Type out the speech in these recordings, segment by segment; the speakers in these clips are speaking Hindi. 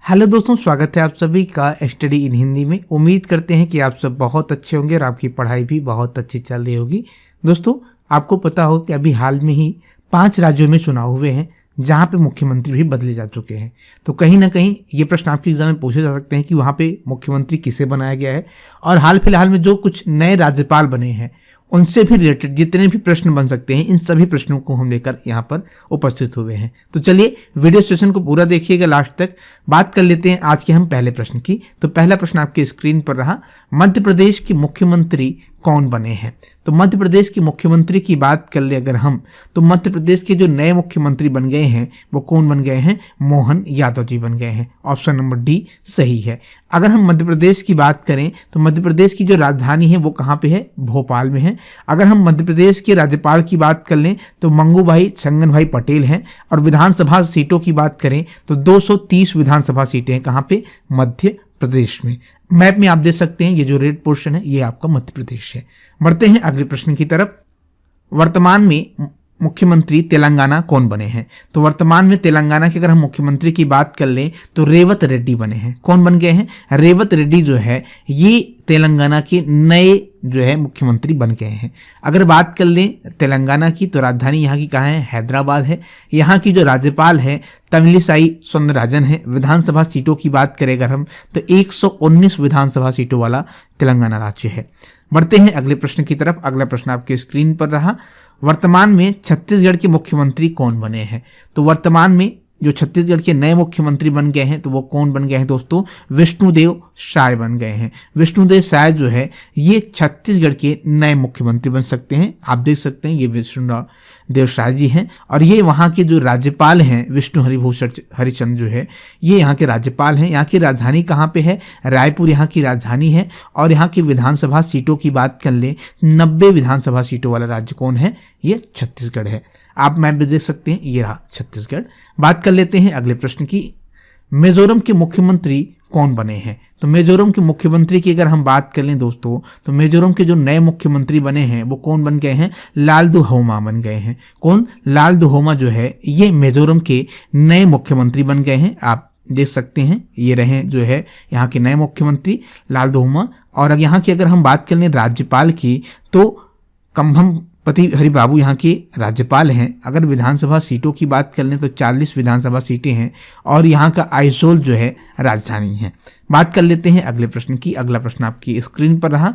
हेलो दोस्तों, स्वागत है आप सभी का स्टडी इन हिंदी में। उम्मीद करते हैं कि आप सब बहुत अच्छे होंगे और आपकी पढ़ाई भी बहुत अच्छी चल रही होगी। दोस्तों, आपको पता हो कि अभी हाल में ही 5 राज्यों में चुनाव हुए हैं जहां पे मुख्यमंत्री भी बदले जा चुके हैं। तो कहीं ना कहीं ये प्रश्न आपके एग्जाम में पूछे जा सकते हैं कि वहां पे मुख्यमंत्री किसे बनाया गया है, और हाल फिलहाल में जो कुछ नए राज्यपाल बने हैं उनसे भी रिलेटेड जितने भी प्रश्न बन सकते हैं, इन सभी प्रश्नों को हम लेकर यहाँ पर उपस्थित हुए हैं। तो चलिए वीडियो सेशन को पूरा देखिएगा लास्ट तक। बात कर लेते हैं आज के हम पहले प्रश्न की। तो पहला प्रश्न आपके स्क्रीन पर रहा, मध्य प्रदेश के मुख्यमंत्री कौन बने हैं। तो मध्य प्रदेश के मुख्यमंत्री की बात कर ले अगर हम, तो मध्य प्रदेश के जो नए मुख्यमंत्री बन गए हैं वो कौन बन गए हैं? मोहन यादव जी बन गए हैं। ऑप्शन नंबर डी सही है। अगर हम मध्य प्रदेश की बात करें तो मध्य प्रदेश की जो राजधानी है वो कहाँ पे है? भोपाल में है। अगर हम मध्य प्रदेश के राज्यपाल की बात कर लें तो मंगूभाई छंगनभाई पटेल हैं। और विधानसभा सीटों की बात करें तो 230 विधानसभा सीटें हैं। कहाँ पे? मध्य प्रदेश में। मैप में आप देख सकते हैं ये जो रेड पोर्शन है ये आपका मध्य प्रदेश है। बढ़ते हैं अगले प्रश्न की तरफ। वर्तमान में मुख्यमंत्री तेलंगाना कौन बने हैं? तो वर्तमान में तेलंगाना के अगर हम मुख्यमंत्री की बात कर लें तो रेवत रेड्डी बने हैं। कौन बन गए हैं? रेवत रेड्डी जो है ये तेलंगाना के नए जो है मुख्यमंत्री बन गए हैं। अगर बात कर लें तेलंगाना की तो राजधानी यहाँ की कहाँ है? हैदराबाद है। यहाँ की जो राज्यपाल है तमिलिसाई सौंदरराजन है। विधानसभा सीटों की बात करें अगर हम तो 119 विधानसभा सीटों वाला तेलंगाना राज्य है। बढ़ते हैं अगले प्रश्न की तरफ। अगला प्रश्न आपके स्क्रीन पर रहा, वर्तमान में छत्तीसगढ़ के मुख्यमंत्री कौन बने हैं? तो वर्तमान में जो छत्तीसगढ़ के नए मुख्यमंत्री बन गए हैं तो वो कौन बन गए हैं दोस्तों? विष्णुदेव साय बन गए हैं। विष्णुदेव साय जो है ये छत्तीसगढ़ के नए मुख्यमंत्री बन सकते हैं। आप देख सकते हैं ये विष्णुदेव साय जी हैं और ये वहाँ के जो राज्यपाल हैं विष्णु हरिभूषण हरिचंद जो है ये यहाँ के राज्यपाल हैं। यहाँ की राजधानी कहाँ पे है? रायपुर यहाँ की राजधानी है। और यहाँ की विधानसभा सीटों की बात कर ले 90 विधानसभा सीटों वाला राज्य कौन है? ये छत्तीसगढ़ है। आप मैप भी देख सकते हैं ये रहा छत्तीसगढ़। बात कर लेते हैं अगले प्रश्न की, मिजोरम के मुख्यमंत्री कौन बने हैं? तो मिजोरम के मुख्यमंत्री की अगर हम बात कर लें दोस्तों तो मिजोरम के जो नए मुख्यमंत्री बने हैं वो कौन बन गए हैं? लालदुहोमा बन गए हैं। कौन? लालदुहोमा जो है ये मिजोरम के नए मुख्यमंत्री बन गए हैं। आप देख सकते हैं ये रहे जो है यहाँ के नए मुख्यमंत्री लालदुहोमा। और यहाँ की अगर हम बात कर लें राज्यपाल की तो कम्भम पति हरिबाबू यहाँ के राज्यपाल हैं। अगर विधानसभा सीटों की बात कर लें तो 40 विधानसभा सीटें हैं और यहाँ का आइजोल जो है राजधानी है। बात कर लेते हैं अगले प्रश्न की। अगला प्रश्न आपकी स्क्रीन पर रहा,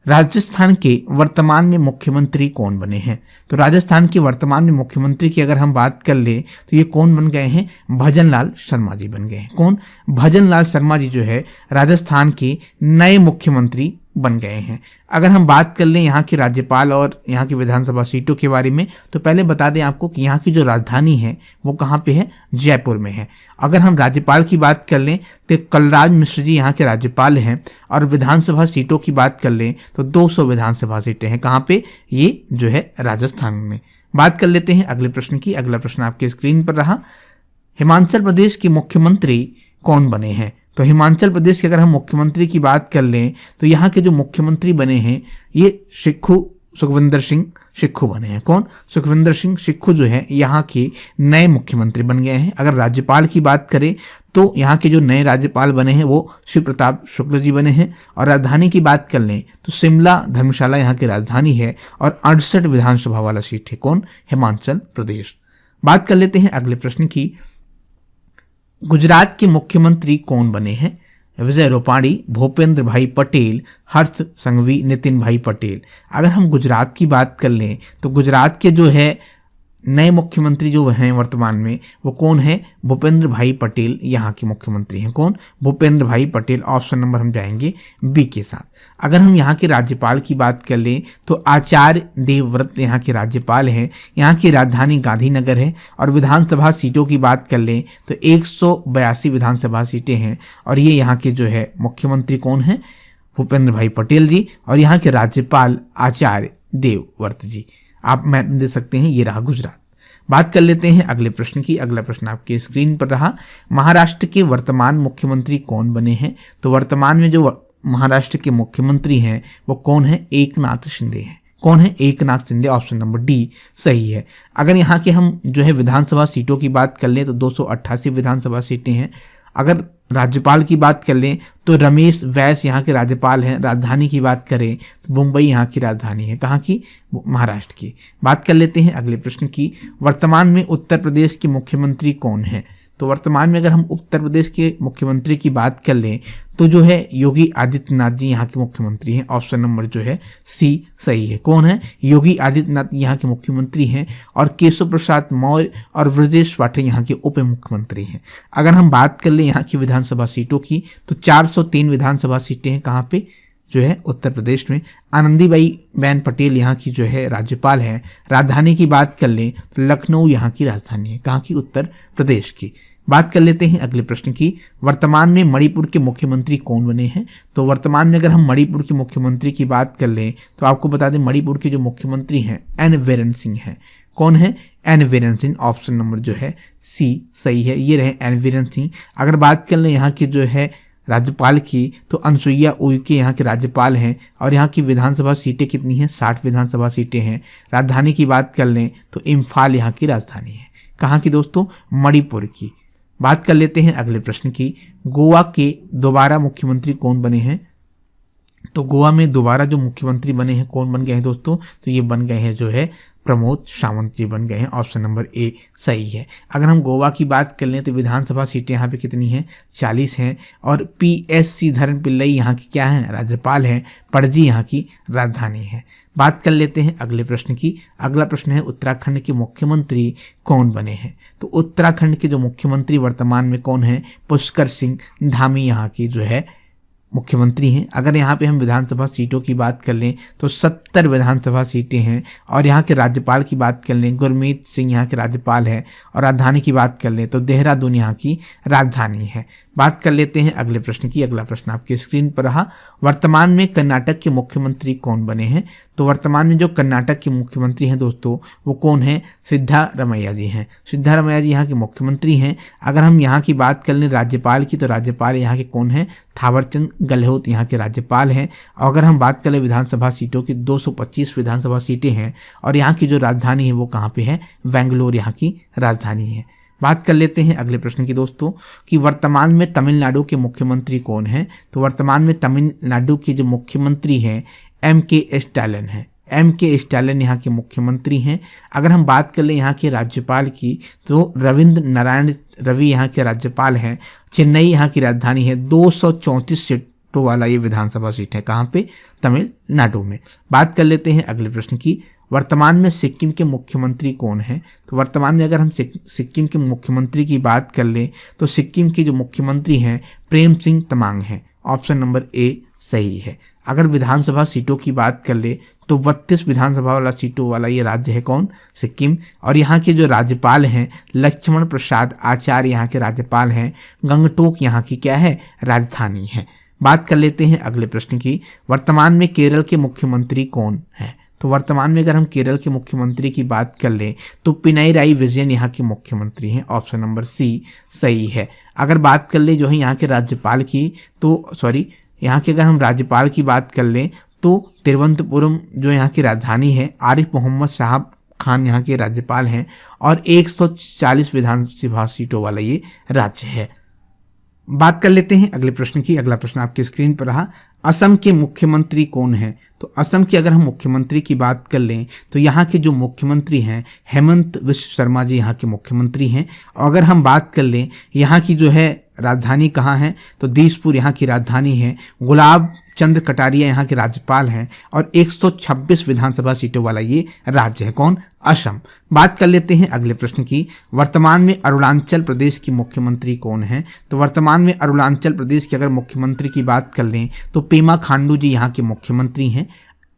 राजस्थान के वर्तमान में मुख्यमंत्री कौन बने हैं? तो राजस्थान के वर्तमान में मुख्यमंत्री की अगर हम बात कर ले तो ये कौन बन गए हैं? भजनलाल शर्मा जी बन गए हैं। कौन? भजनलाल शर्मा जी जो है राजस्थान के नए मुख्यमंत्री बन गए हैं। अगर हम बात कर लें यहाँ के राज्यपाल और यहाँ की विधानसभा सीटों के बारे में तो पहले बता दें आपको कि यहाँ की जो राजधानी है वो कहाँ पे है? जयपुर में है। अगर हम राज्यपाल की बात कर लें तो कलराज मिश्र जी यहाँ के राज्यपाल हैं। और विधानसभा सीटों की बात कर लें तो 200 विधानसभा सीटें हैं। कहाँ पे? ये जो है राजस्थान में। बात कर लेते हैं अगले प्रश्न की। अगला प्रश्न आपके स्क्रीन पर रहा, हिमाचल प्रदेश के मुख्यमंत्री कौन बने हैं? तो हिमाचल प्रदेश के अगर हम मुख्यमंत्री की बात कर लें तो यहाँ के जो मुख्यमंत्री बने हैं ये सुखविंदर सिंह सिक्खू बने हैं। कौन? सुखविंदर सिंह सिक्खू जो है यहाँ के नए मुख्यमंत्री बन गए हैं। अगर राज्यपाल की बात करें तो यहाँ के जो नए राज्यपाल बने हैं वो शिव प्रताप शुक्ल जी बने हैं। और राजधानी की बात कर लें तो शिमला धर्मशाला यहाँ की राजधानी है और 68 विधानसभा वाला सीट है। कौन? हिमाचल प्रदेश। बात कर लेते हैं अगले प्रश्न की, गुजरात के मुख्यमंत्री कौन बने हैं? विजय रूपाणी, भूपेंद्र भाई पटेल, हर्ष संघवी, नितिन भाई पटेल। अगर हम गुजरात की बात कर लें तो गुजरात के जो है नए मुख्यमंत्री जो हैं वर्तमान में वो कौन है? भूपेंद्र भाई पटेल यहाँ के मुख्यमंत्री हैं। कौन? भूपेंद्र भाई पटेल। ऑप्शन नंबर हम जाएंगे बी के साथ। अगर हम यहाँ के राज्यपाल की बात कर लें तो आचार्य देवव्रत यहाँ के राज्यपाल हैं। यहाँ की राजधानी गांधीनगर है। और विधानसभा सीटों की बात कर लें तो 182 विधानसभा सीटें हैं। और ये यहाँ के जो है मुख्यमंत्री कौन है? भूपेंद्र भाई पटेल जी। और यहाँ के राज्यपाल आचार्य देवव्रत जी। आप मैप दे सकते हैं ये रहा गुजरात। बात कर लेते हैं अगले प्रश्न की। अगला प्रश्न आपके स्क्रीन पर रहा, महाराष्ट्र के वर्तमान मुख्यमंत्री कौन बने हैं? तो वर्तमान में जो महाराष्ट्र के मुख्यमंत्री हैं वो कौन है? एकनाथ शिंदे हैं। कौन है? Eknath Shinde. Option number D सही है। अगर यहाँ के हम जो है विधानसभा सीटों की बात कर लें तो 288 विधानसभा सीटें हैं। अगर राज्यपाल की बात कर लें तो रमेश बैस यहाँ के राज्यपाल हैं। राजधानी की बात करें तो मुंबई यहाँ की राजधानी है। कहाँ की? महाराष्ट्र की। बात कर लेते हैं अगले प्रश्न की, वर्तमान में उत्तर प्रदेश के मुख्यमंत्री कौन है? तो वर्तमान में अगर हम उत्तर प्रदेश के मुख्यमंत्री की बात कर लें तो जो है योगी आदित्यनाथ जी यहाँ के मुख्यमंत्री हैं। ऑप्शन नंबर जो है सी सही है। कौन है? योगी आदित्यनाथ यहाँ के मुख्यमंत्री हैं और केशव प्रसाद मौर्य और ब्रजेश पाठक यहाँ के उप मुख्यमंत्री हैं। अगर हम बात कर लें यहाँ की विधानसभा सीटों की तो 403 विधानसभा सीटें हैं। कहाँ पे? जो है उत्तर प्रदेश में। आनंदीबेन पटेल यहाँ की जो है राज्यपाल है। राजधानी की बात कर लें तो लखनऊ यहाँ की राजधानी है। कहाँ की? उत्तर प्रदेश की। बात कर लेते हैं अगले प्रश्न की, वर्तमान में मणिपुर के मुख्यमंत्री कौन बने हैं? तो वर्तमान में अगर हम मणिपुर के मुख्यमंत्री की बात कर लें तो आपको बता दें मणिपुर के जो मुख्यमंत्री हैं एन बीरेन सिंह हैं। कौन है? N Biren Singh. Option number जो है सी सही है। ये रहे एन बीरेन सिंह। अगर बात कर लें यहाँ की जो है राज्यपाल की तो अनसुईया उइके यहाँ के राज्यपाल हैं और यहाँ की विधानसभा सीटें कितनी हैं? 60 विधानसभा सीटें हैं। राजधानी की बात कर लें तो इम्फाल यहाँ की राजधानी है। कहाँ की दोस्तों? मणिपुर की। बात कर लेते हैं अगले प्रश्न की, गोवा के दोबारा मुख्यमंत्री कौन बने हैं? तो गोवा में दोबारा जो मुख्यमंत्री बने हैं कौन बन गए हैं दोस्तों? तो ये बन गए हैं जो है प्रमोद सावंत जी बन गए हैं। ऑप्शन नंबर ए सही है। अगर हम गोवा की बात कर लें तो विधानसभा सीटें यहाँ पे कितनी हैं? 40 हैं और पीएससी धर्म पिल्लई यहाँ की क्या है? राज्यपाल हैं। पणजी यहाँ की राजधानी है। बात कर लेते हैं अगले प्रश्न की। अगला प्रश्न है उत्तराखंड के मुख्यमंत्री कौन बने हैं? तो उत्तराखंड के जो मुख्यमंत्री वर्तमान में कौन है? पुष्कर सिंह धामी यहाँ की जो है मुख्यमंत्री हैं। अगर यहाँ पे हम विधानसभा सीटों की बात कर लें तो 70 विधानसभा सीटें हैं और यहाँ के राज्यपाल की बात कर लें गुरमीत सिंह यहाँ के राज्यपाल है और राजधानी की बात कर लें तो देहरादून यहाँ की राजधानी है। बात कर लेते हैं अगले प्रश्न की। अगला प्रश्न आपकी स्क्रीन पर रहा, वर्तमान में कर्नाटक के मुख्यमंत्री कौन बने हैं? तो वर्तमान में जो कर्नाटक के मुख्यमंत्री हैं दोस्तों वो कौन है? सिद्धारमैया जी हैं। सिद्धारमैया जी यहाँ के मुख्यमंत्री हैं। अगर हम यहाँ की बात कर लें राज्यपाल की तो राज्यपाल यहाँ के कौन है? थावरचंद गहलोत यहाँ के राज्यपाल हैं। और अगर हम बात करें विधानसभा सीटों की 225 विधानसभा सीटें हैं और यहाँ की जो राजधानी है वो कहाँ पे है? बेंगलोर यहाँ की राजधानी है। बात कर लेते हैं अगले प्रश्न की दोस्तों कि वर्तमान में तमिलनाडु के मुख्यमंत्री कौन हैं? तो वर्तमान में तमिलनाडु के जो मुख्यमंत्री हैं एम.के. स्टालिन हैं। एम.के. स्टालिन यहाँ के मुख्यमंत्री हैं। अगर हम बात कर लें यहाँ के राज्यपाल की तो रविंद्र नारायण रवि यहाँ के राज्यपाल हैं। चेन्नई यहाँ की राजधानी है। 234 सीटों वाला ये विधानसभा सीट है। कहाँ पे? तमिलनाडु में। बात कर लेते हैं अगले प्रश्न की, वर्तमान में सिक्किम के मुख्यमंत्री कौन हैं? तो वर्तमान में अगर हम सिक्किम के मुख्यमंत्री की बात कर लें तो सिक्किम के जो मुख्यमंत्री हैं प्रेम सिंह तमांग हैं। ऑप्शन नंबर ए सही है। अगर विधानसभा सीटों की बात कर ले तो 32 विधानसभा वाला सीटों वाला ये राज्य है। कौन? सिक्किम। और यहाँ के जो राज्यपाल हैं लक्ष्मण प्रसाद आचार्य यहाँ के राज्यपाल हैं। गंगटोक यहाँ की क्या है? राजधानी है। बात कर लेते हैं अगले प्रश्न की, वर्तमान में केरल के मुख्यमंत्री कौन है? तो वर्तमान में अगर हम केरल के मुख्यमंत्री की बात कर लें तो पिनाराई विजयन यहाँ के मुख्यमंत्री हैं। ऑप्शन नंबर सी सही है। अगर बात कर ले जो है यहाँ के राज्यपाल की तो यहाँ के अगर हम राज्यपाल की बात कर लें तो तिरुवनंतपुरम जो यहाँ की राजधानी है आरिफ मोहम्मद साहब खान यहाँ के राज्यपाल हैं और 140 विधानसभा सीटों वाला ये राज्य है। बात कर लेते हैं अगले प्रश्न की। अगला प्रश्न आपकी स्क्रीन पर रहा, असम के मुख्यमंत्री कौन है? तो असम के अगर हम मुख्यमंत्री की बात कर लें तो यहाँ के जो मुख्यमंत्री हैं हेमंत विश्व शर्मा जी यहाँ के मुख्यमंत्री हैं। और अगर हम बात कर लें यहाँ की जो है राजधानी कहाँ है तो दिसपुर यहाँ की राजधानी है। गुलाब चंद्र कटारिया यहाँ के राज्यपाल हैं और 126 विधानसभा सीटों वाला ये राज्य है। कौन? असम। बात कर लेते हैं अगले प्रश्न की, वर्तमान में अरुणाचल प्रदेश की मुख्यमंत्री कौन है? तो वर्तमान में अरुणाचल प्रदेश के अगर मुख्यमंत्री की बात कर लें तो पेमा खांडू जी यहाँ के मुख्यमंत्री हैं।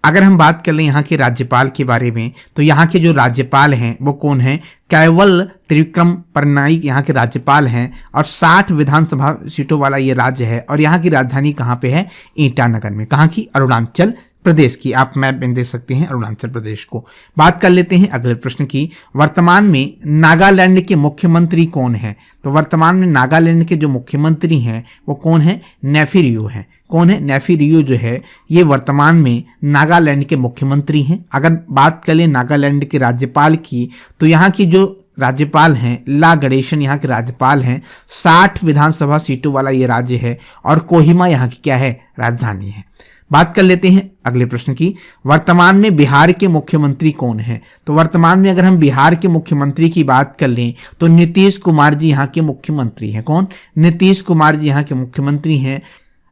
अगर हम बात कर लें यहाँ के राज्यपाल के बारे में तो यहाँ के जो राज्यपाल हैं वो कौन हैं? कैवल त्रिविक्रम परनाइक यहाँ के राज्यपाल हैं और 60 विधानसभा सीटों वाला ये राज्य है। और यहाँ की राजधानी कहाँ पे है? ईटानगर में। कहाँ की? अरुणाचल प्रदेश की। आप मैप में देख सकते हैं अरुणाचल प्रदेश को। बात कर लेते हैं अगले प्रश्न की, वर्तमान में नागालैंड के मुख्यमंत्री कौन है? तो वर्तमान में नागालैंड के जो मुख्यमंत्री हैं वो कौन है? नेफी रियो हैं। कौन है? नेफी रियो जो है ये वर्तमान में नागालैंड के मुख्यमंत्री हैं। अगर बात करें नागालैंड के राज्यपाल की तो यहाँ की जो राज्यपाल हैं, ला गणेशन यहाँ के राज्यपाल हैं। 60 विधानसभा सीटों वाला ये राज्य है और कोहिमा यहाँ की क्या है, राजधानी है। बात कर लेते हैं अगले प्रश्न की, वर्तमान में बिहार के मुख्यमंत्री कौन हैं? तो वर्तमान में अगर हम बिहार के मुख्यमंत्री की बात कर लें तो नीतीश कुमार जी यहाँ के मुख्यमंत्री हैं। कौन? नीतीश कुमार जी यहाँ के मुख्यमंत्री हैं।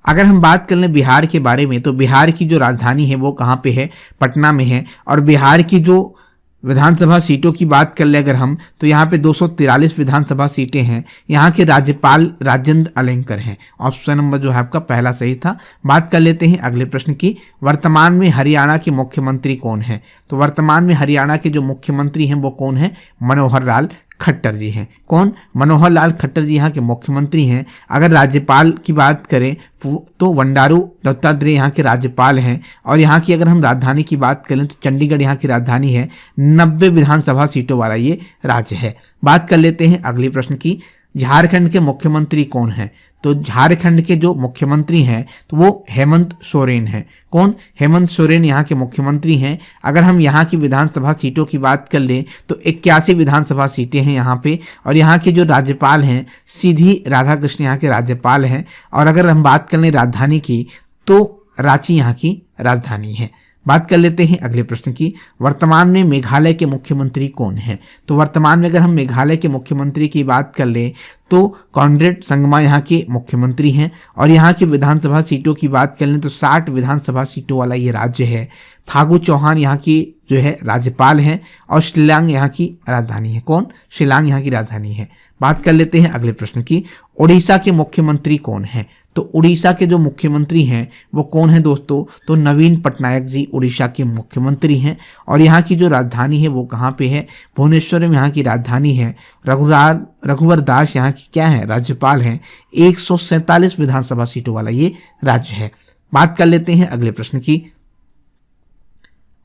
अगर हम बात कर लें बिहार के बारे में तो बिहार की जो राजधानी है वो कहाँ पे है, पटना में है। और बिहार की जो विधानसभा सीटों की बात कर ले अगर हम तो यहाँ पे 243 विधानसभा सीटें हैं। यहाँ के राज्यपाल राजेंद्र अलेंकर हैं। ऑप्शन नंबर जो है आपका पहला सही था। बात कर लेते हैं अगले प्रश्न की, वर्तमान में हरियाणा के मुख्यमंत्री कौन है? तो वर्तमान में हरियाणा के जो मुख्यमंत्री हैं वो कौन है? मनोहर लाल खट्टर जी हैं। कौन? मनोहर लाल खट्टर जी यहाँ के मुख्यमंत्री हैं। अगर राज्यपाल की बात करें तो बंडारू दत्तात्रेय यहाँ के राज्यपाल हैं। और यहाँ की अगर हम राजधानी की बात करें तो चंडीगढ़ यहाँ की राजधानी है। 90 विधानसभा सीटों वाला ये राज्य है। बात कर लेते हैं अगले प्रश्न की, झारखंड के मुख्यमंत्री कौन हैं? तो झारखंड के जो मुख्यमंत्री हैं तो वो हेमंत सोरेन हैं। कौन? हेमंत सोरेन यहाँ के मुख्यमंत्री हैं। अगर हम यहाँ की विधानसभा सीटों की बात कर लें तो 81 विधानसभा सीटें हैं यहाँ पे। और यहाँ के जो राज्यपाल हैं सीधी राधाकृष्ण यहाँ के राज्यपाल हैं। और अगर हम बात कर लें राजधानी की तो रांची यहाँ की राजधानी है। बात कर लेते हैं अगले प्रश्न की, वर्तमान में मेघालय के मुख्यमंत्री कौन हैं? तो वर्तमान में अगर हम मेघालय के मुख्यमंत्री की बात कर लें तो कॉनरेड संगमा यहाँ के मुख्यमंत्री हैं। और यहाँ की विधानसभा सीटों की बात कर लें तो 60 विधानसभा सीटों वाला ये राज्य है। फागू चौहान यहाँ की जो है राज्यपाल हैं। और शिलांग यहाँ की राजधानी है। कौन? शिलांग यहाँ की राजधानी है। बात कर लेते हैं अगले प्रश्न की, उड़ीसा के मुख्यमंत्री कौन हैं? तो उड़ीसा के जो मुख्यमंत्री हैं वो कौन है दोस्तों? तो नवीन पटनायक जी उड़ीसा के मुख्यमंत्री हैं। और यहाँ की जो राजधानी है वो कहाँ पे है? भुवनेश्वर में यहाँ की राजधानी है। रघुवर दास यहाँ की क्या है? राज्यपाल हैं। 147 विधानसभा सीटों वाला ये राज्य है। बात कर लेते हैं अगले प्रश्न की,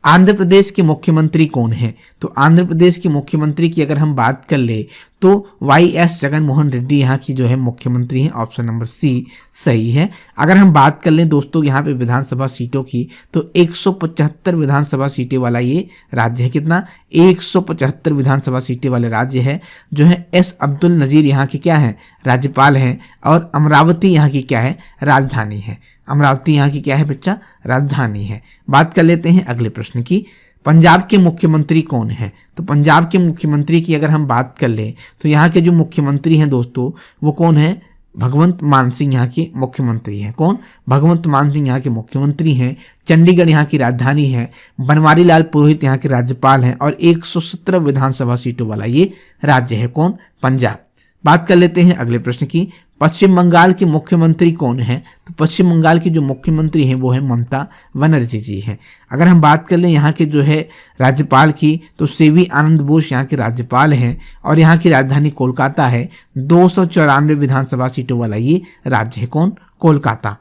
आंध्र प्रदेश के मुख्यमंत्री कौन हैं? तो आंध्र प्रदेश के मुख्यमंत्री की अगर हम बात कर ले तो YS जगनमोहन रेड्डी यहाँ की जो है मुख्यमंत्री हैं। ऑप्शन नंबर सी सही है। अगर हम बात कर लें दोस्तों यहाँ पे विधानसभा सीटों की तो 175 विधानसभा सीटें वाला ये राज्य है। कितना? 175 विधानसभा सीटें वाले राज्य है। जो है S अब्दुल नजीर यहाँ के क्या है? राज्यपाल हैं। और अमरावती यहाँ की क्या है? राजधानी है। अमरावती यहाँ की क्या है बच्चा? राजधानी है। बात कर लेते हैं अगले प्रश्न की, पंजाब के मुख्यमंत्री कौन हैं? तो पंजाब के मुख्यमंत्री की अगर हम बात कर लें तो यहाँ के जो मुख्यमंत्री हैं दोस्तों वो कौन है? भगवंत मान सिंह यहाँ के मुख्यमंत्री हैं। कौन? भगवंत मान सिंह यहाँ के मुख्यमंत्री हैं। चंडीगढ़ यहाँ की राजधानी है। बनवारी लाल पुरोहित यहाँ के राज्यपाल हैं। और 117 विधानसभा सीटों वाला ये राज्य है। कौन? पंजाब। बात कर लेते हैं अगले प्रश्न की, पश्चिम बंगाल के मुख्यमंत्री कौन हैं? तो पश्चिम बंगाल की जो मुख्यमंत्री हैं वो है ममता बनर्जी जी हैं। अगर हम बात कर लें यहाँ के जो है राज्यपाल की तो सीवी आनंद बोस यहाँ के राज्यपाल हैं। और यहाँ की राजधानी कोलकाता है। 294 विधानसभा सीटों वाला ये राज्य है। कौन? कोलकाता,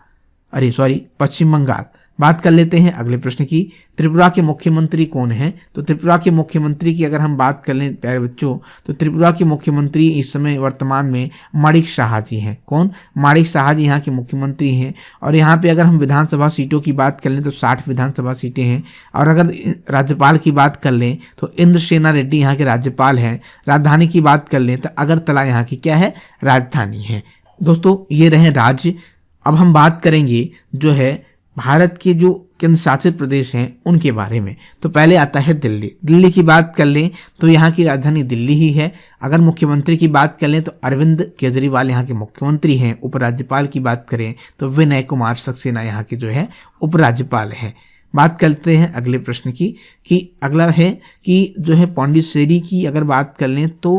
पश्चिम बंगाल। बात कर लेते हैं अगले प्रश्न की, त्रिपुरा के मुख्यमंत्री कौन हैं? तो त्रिपुरा के मुख्यमंत्री की अगर हम बात कर लें प्यारे बच्चों तो त्रिपुरा के मुख्यमंत्री इस समय वर्तमान में माणिक साहा जी हैं। कौन? माणिक साहा जी यहाँ के मुख्यमंत्री हैं। और यहाँ पे अगर हम विधानसभा सीटों की बात कर लें तो 60 विधानसभा सीटें हैं। और अगर राज्यपाल की बात कर लें तो इंद्रसेना रेड्डी यहाँ के राज्यपाल हैं। राजधानी की बात कर लें तो अगरतला यहाँ की क्या है? राजधानी है। दोस्तों ये रहे राज्य। अब हम बात करेंगे जो है भारत के जो केंद्र शासित प्रदेश हैं उनके बारे में। तो पहले आता है दिल्ली। दिल्ली की बात कर लें तो यहाँ की राजधानी दिल्ली ही है। अगर मुख्यमंत्री की बात कर लें तो अरविंद केजरीवाल यहाँ के मुख्यमंत्री हैं। उपराज्यपाल की बात करें तो विनय कुमार सक्सेना यहाँ के जो है उपराज्यपाल हैं। बात करते हैं अगले प्रश्न की कि अगला है कि जो है पौंडीचेरी की अगर बात कर लें तो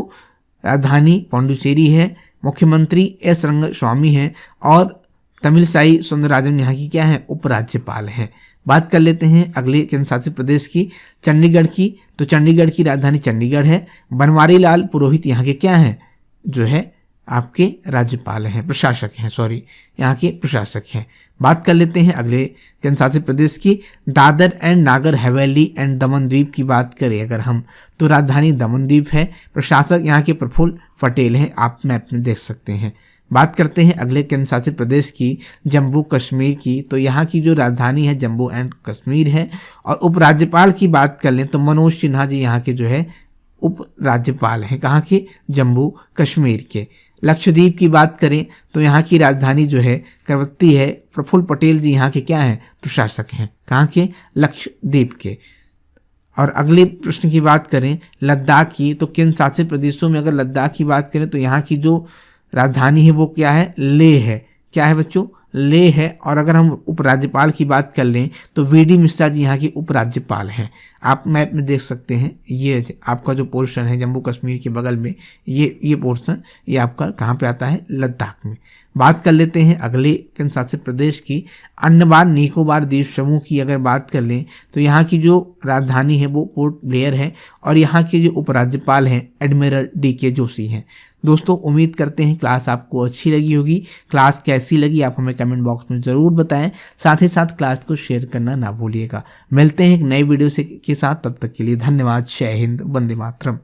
राजधानी पौंडीचेरी है। मुख्यमंत्री S रंगस्वामी हैं। और तमिलसाई सुंदरराजन यहाँ की क्या है? उपराज्यपाल हैं। बात कर लेते हैं अगले केंद्र शासित प्रदेश की चंडीगढ़ की। तो चंडीगढ़ की राजधानी चंडीगढ़ है। बनवारी लाल पुरोहित यहाँ के क्या हैं? जो है आपके राज्यपाल हैं, प्रशासक हैं, यहाँ के प्रशासक हैं। बात कर लेते हैं अगले केंद्र शासित प्रदेश की दादर एंड नागर हवेली एंड दमन द्वीप की बात करें अगर हम तो राजधानी दमन द्वीप है। प्रशासक यहाँ के प्रफुल्ल पटेल हैं। आप मैप में देख सकते हैं। बात करते हैं अगले केंद्र शासित प्रदेश की जम्मू कश्मीर की। तो यहाँ की जो राजधानी है जम्मू एंड कश्मीर है। और उपराज्यपाल की बात कर लें तो मनोज सिन्हा जी यहाँ के जो है उप राज्यपाल हैं, कहाँ के, जम्मू कश्मीर के। लक्षद्वीप की बात करें तो यहाँ की राजधानी जो है करवत्ती है। प्रफुल्ल पटेल जी यहाँ के क्या हैं, प्रशासक हैं, कहाँ के, लक्षद्वीप के। और अगले प्रश्न की बात करें लद्दाख की, तो केंद्र शासित प्रदेशों में अगर लद्दाख की बात करें तो यहाँ की जो राजधानी है वो क्या है, लेह है। क्या है बच्चों, लेह है। और अगर हम उपराज्यपाल की बात कर लें तो वीडी मिश्रा जी यहाँ के उपराज्यपाल हैं। आप मैप में देख सकते हैं, ये आपका जो पोर्शन है जम्मू कश्मीर के बगल में, ये पोर्शन ये आपका कहाँ पे आता है, लद्दाख में। बात कर लेते हैं अगले केंद्र शासित प्रदेश की, अंडमान निकोबार द्वीप समूह की अगर बात कर लें तो यहाँ की जो राजधानी है वो पोर्ट ब्लेयर है और यहाँ के जो उपराज्यपाल हैं एडमिरल DK जोशी हैं। दोस्तों उम्मीद करते हैं क्लास आपको अच्छी लगी होगी। क्लास कैसी लगी आप हमें कमेंट बॉक्स में ज़रूर बताएं, साथ ही साथ क्लास को शेयर करना ना भूलिएगा। मिलते हैं एक नई वीडियो के साथ, तब तक के लिए धन्यवाद। जय हिंद, वंदे मातरम।